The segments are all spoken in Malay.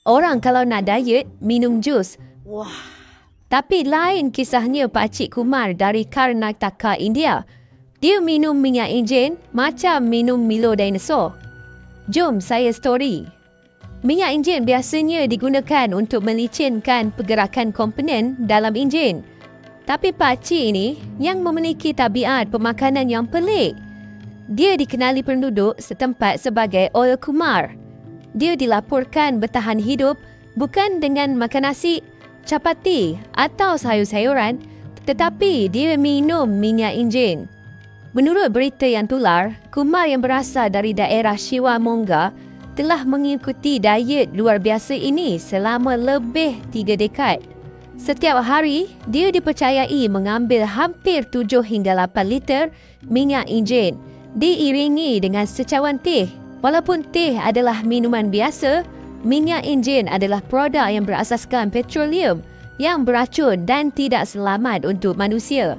Orang kalau nak diet, minum jus. Wah. Tapi lain kisahnya Pakcik Kumar dari Karnataka, India. Dia minum minyak enjin macam minum Milo dinosaur. Jom saya story. Minyak enjin biasanya digunakan untuk melicinkan pergerakan komponen dalam enjin. Tapi pakcik ini yang memiliki tabiat pemakanan yang pelik. Dia dikenali penduduk setempat sebagai Oil Kumar. Dia dilaporkan bertahan hidup bukan dengan makan nasi, capati atau sayur-sayuran, tetapi dia minum minyak enjin. Menurut berita yang tular, Kumar yang berasal dari daerah Shivamonga telah mengikuti diet luar biasa ini selama lebih 3 dekad. Setiap hari, dia dipercayai mengambil hampir 7 hingga 8 liter minyak enjin, diiringi dengan secawan teh. Walaupun teh adalah minuman biasa, minyak enjin adalah produk yang berasaskan petroleum yang beracun dan tidak selamat untuk manusia.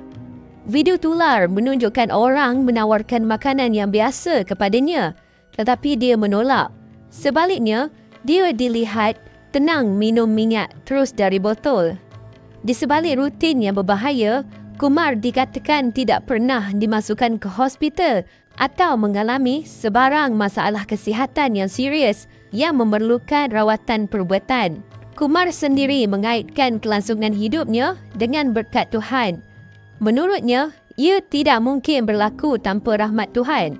Video tular menunjukkan orang menawarkan makanan yang biasa kepadanya, tetapi dia menolak. Sebaliknya, dia dilihat tenang minum minyak terus dari botol. Di sebalik rutin yang berbahaya, Kumar dikatakan tidak pernah dimasukkan ke hospital atau mengalami sebarang masalah kesihatan yang serius yang memerlukan rawatan perubatan. Kumar sendiri mengaitkan kelangsungan hidupnya dengan berkat Tuhan. Menurutnya, ia tidak mungkin berlaku tanpa rahmat Tuhan.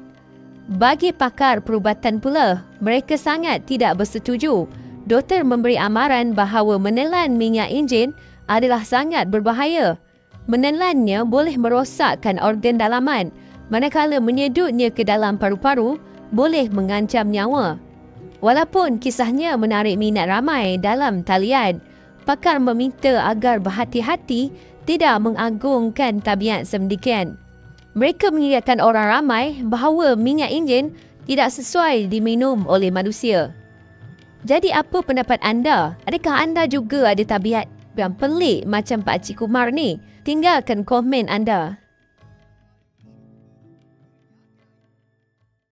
Bagi pakar perubatan pula, mereka sangat tidak bersetuju. Doktor memberi amaran bahawa menelan minyak enjin adalah sangat berbahaya. Menelannya boleh merosakkan organ dalaman, manakala menyedutnya ke dalam paru-paru boleh mengancam nyawa. Walaupun kisahnya menarik minat ramai dalam talian, pakar meminta agar berhati-hati tidak mengagungkan tabiat sedemikian. Mereka mengingatkan orang ramai bahawa minyak enjin tidak sesuai diminum oleh manusia. Jadi apa pendapat anda? Adakah anda juga ada tabiat yang pelik macam Pakcik Kumar ni? Tinggalkan komen anda.